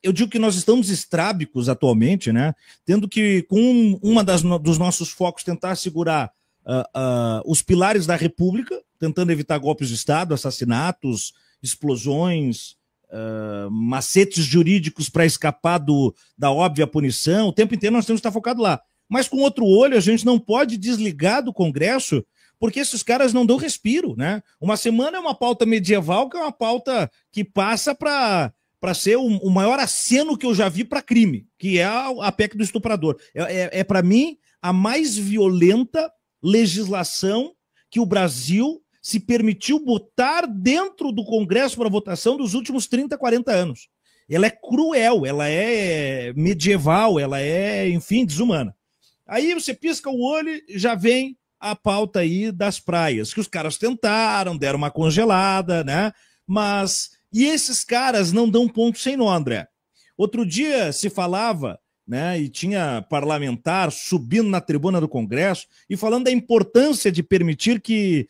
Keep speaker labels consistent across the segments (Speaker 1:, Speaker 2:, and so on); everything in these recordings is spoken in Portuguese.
Speaker 1: Eu digo que nós estamos estrábicos atualmente, né? Tendo que, com dos nossos focos, tentar segurar os pilares da República, tentando evitar golpes de Estado, assassinatos, explosões, macetes jurídicos para escapar da óbvia punição. O tempo inteiro nós temos que estar focado lá. Mas com outro olho, a gente não pode desligar do Congresso, porque esses caras não dão respiro, né? Uma semana é uma pauta medieval, que é uma pauta que passa para ser o maior aceno que eu já vi para crime, que é a PEC do estuprador. Para mim, a mais violenta legislação que o Brasil se permitiu botar dentro do Congresso para votação dos últimos 30, 40 anos. Ela é cruel, ela é medieval, ela é, enfim, desumana. Aí você pisca o olho e já vem a pauta aí das praias, que os caras tentaram, deram uma congelada, né? Mas... E esses caras não dão ponto sem nó, André. Outro dia se falava, né, e tinha parlamentar subindo na tribuna do Congresso e falando da importância de permitir que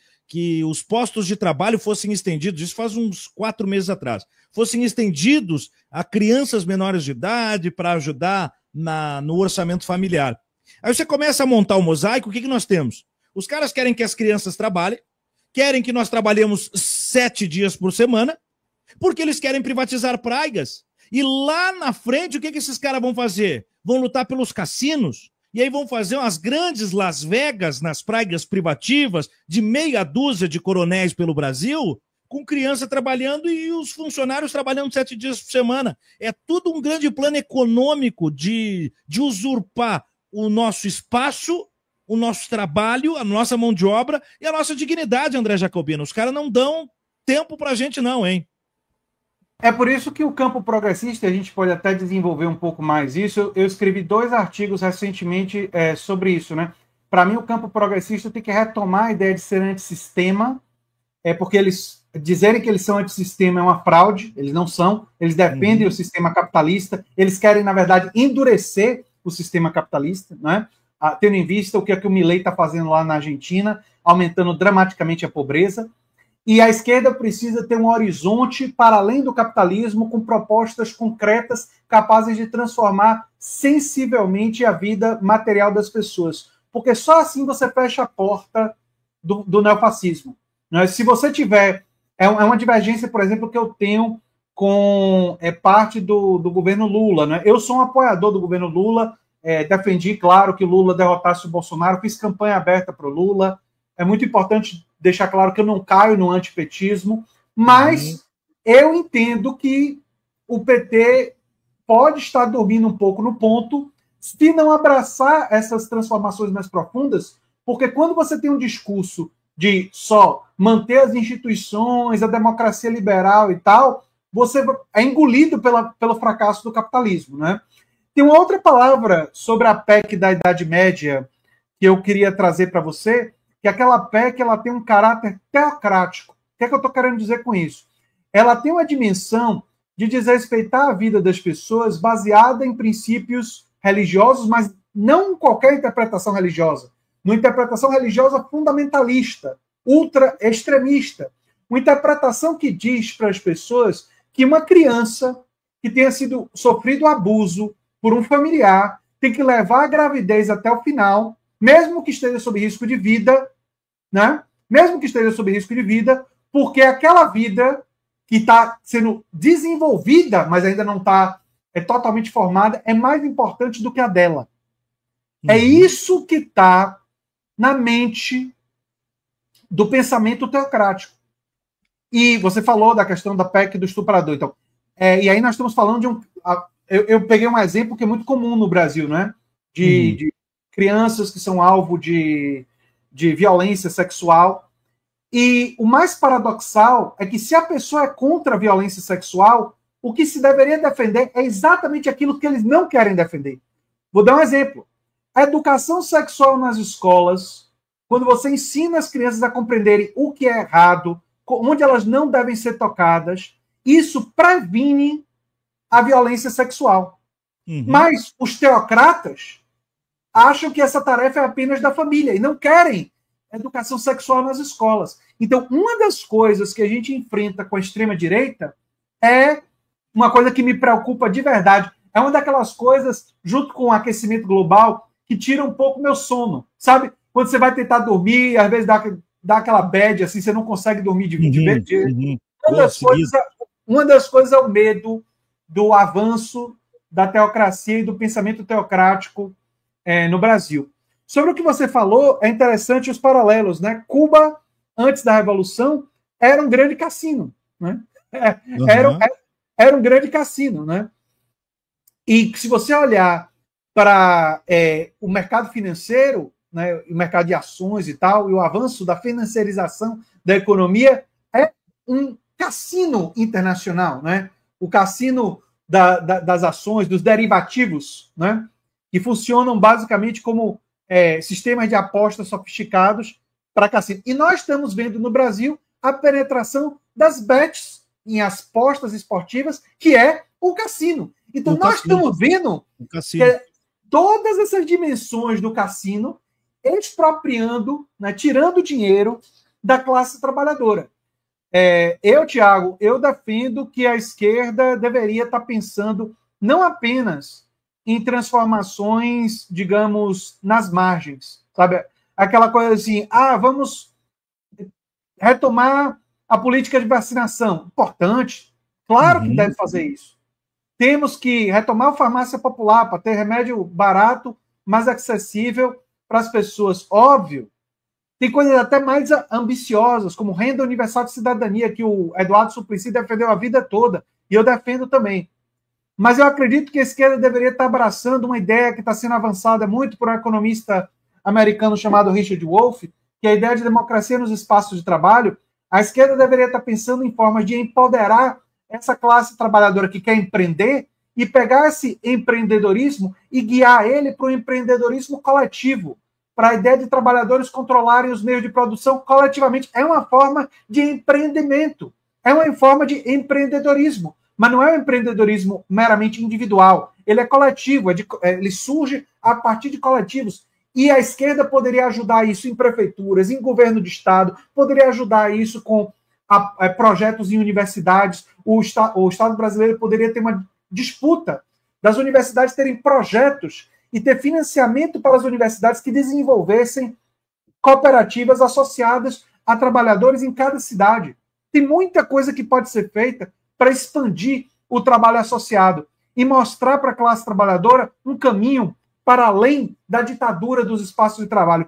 Speaker 1: os postos de trabalho fossem estendidos, isso faz uns 4 meses atrás, fossem estendidos a crianças menores de idade para ajudar no orçamento familiar. Aí você começa a montar o mosaico, o que nós temos? Os caras querem que as crianças trabalhem, querem que nós trabalhemos 7 dias por semana, porque eles querem privatizar praias. E lá na frente, o que esses caras vão fazer? Vão lutar pelos cassinos, e aí vão fazer umas grandes Las Vegas nas praias privativas, de meia dúzia de coronéis pelo Brasil, com criança trabalhando e os funcionários trabalhando 7 dias por semana. É tudo um grande plano econômico de usurpar o nosso espaço, o nosso trabalho, a nossa mão de obra e a nossa dignidade, André Jacobino. Os caras não dão tempo pra gente não, hein?
Speaker 2: É por isso que o campo progressista, a gente pode até desenvolver um pouco mais isso. Eu escrevi 2 artigos recentemente sobre isso, né? Para mim, o campo progressista tem que retomar a ideia de ser antissistema, porque eles dizerem que eles são antissistema é uma fraude, eles não são, eles defendem o sistema capitalista, eles querem, na verdade, endurecer o sistema capitalista, né? Tendo em vista o que o Milei está fazendo lá na Argentina, aumentando dramaticamente a pobreza. E a esquerda precisa ter um horizonte para além do capitalismo, com propostas concretas capazes de transformar sensivelmente a vida material das pessoas. Porque só assim você fecha a porta do neofascismo. Se você tiver... É uma divergência, por exemplo, que eu tenho com parte do governo Lula. Né? Eu sou um apoiador do governo Lula, defendi, claro, que Lula derrotasse o Bolsonaro, fiz campanha aberta para o Lula. É muito importante deixar claro que eu não caio no antipetismo, mas eu entendo que o PT pode estar dormindo um pouco no ponto se não abraçar essas transformações mais profundas, porque quando você tem um discurso de só manter as instituições, a democracia liberal e tal, você é engolido pelo fracasso do capitalismo. Né? Tem uma outra palavra sobre a PEC da Idade Média que eu queria trazer para você, que aquela PEC ela tem um caráter teocrático. O que é que eu estou querendo dizer com isso? Ela tem uma dimensão de desrespeitar a vida das pessoas baseada em princípios religiosos, mas não em qualquer interpretação religiosa. Uma interpretação religiosa fundamentalista, ultra-extremista. Uma interpretação que diz para as pessoas que uma criança que tenha sofrido abuso por um familiar tem que levar a gravidez até o final, mesmo que esteja sob risco de vida, né? Mesmo que esteja sob risco de vida, porque aquela vida que está sendo desenvolvida, mas ainda não está totalmente formada, é mais importante do que a dela. É isso que está na mente do pensamento teocrático. E você falou da questão da PEC do estuprador. Então, e aí nós estamos falando de um... Eu peguei um exemplo que é muito comum no Brasil, né? De crianças que são alvo de violência sexual. E o mais paradoxal é que se a pessoa é contra a violência sexual, o que se deveria defender é exatamente aquilo que eles não querem defender. Vou dar um exemplo. A educação sexual nas escolas, quando você ensina as crianças a compreenderem o que é errado, onde elas não devem ser tocadas, isso previne a violência sexual. Mas os teocratas acham que essa tarefa é apenas da família e não querem educação sexual nas escolas. Então, uma das coisas que a gente enfrenta com a extrema-direita é uma coisa que me preocupa de verdade. É uma daquelas coisas, junto com o aquecimento global, que tira um pouco meu sono, sabe? Quando você vai tentar dormir, às vezes dá aquela bad, assim, você não consegue dormir de
Speaker 1: Uhum.
Speaker 2: Uma das coisas é o medo do avanço da teocracia e do pensamento teocrático no Brasil. Sobre o que você falou, é interessante os paralelos, né? Cuba, antes da Revolução, era um grande cassino, né? Era um grande cassino, né? E se você olhar para o mercado financeiro, né, o mercado de ações e tal, e o avanço da financiarização da economia, é um cassino internacional, né? O cassino das ações, dos derivativos, né? Que funcionam basicamente como sistemas de apostas sofisticados para cassino. E nós estamos vendo no Brasil a penetração das bets em apostas esportivas, que é o cassino. Então, nós estamos vendo todas essas dimensões do cassino expropriando, né, tirando dinheiro da classe trabalhadora. Tiago, eu defendo que a esquerda deveria estar pensando não apenas em transformações, digamos, nas margens, sabe? Aquela coisa assim, vamos retomar a política de vacinação. Importante, claro que deve fazer isso. Temos que retomar a farmácia popular para ter remédio barato, mais acessível para as pessoas. Óbvio, tem coisas até mais ambiciosas, como renda universal de cidadania, que o Eduardo Suplicy defendeu a vida toda, e eu defendo também. Mas eu acredito que a esquerda deveria estar abraçando uma ideia que está sendo avançada muito por um economista americano chamado Richard Wolff, que é a ideia de democracia nos espaços de trabalho. A esquerda deveria estar pensando em formas de empoderar essa classe trabalhadora que quer empreender e pegar esse empreendedorismo e guiar ele para o empreendedorismo coletivo, para a ideia de trabalhadores controlarem os meios de produção coletivamente. É uma forma de empreendimento, é uma forma de empreendedorismo, mas não é um empreendedorismo meramente individual, ele é coletivo, ele surge a partir de coletivos. E a esquerda poderia ajudar isso em prefeituras, em governo de estado, poderia ajudar isso com projetos em universidades. O Estado brasileiro poderia ter uma disputa das universidades terem projetos e ter financiamento para as universidades que desenvolvessem cooperativas associadas a trabalhadores em cada cidade. Tem muita coisa que pode ser feita para expandir o trabalho associado e mostrar para a classe trabalhadora um caminho para além da ditadura dos espaços de trabalho.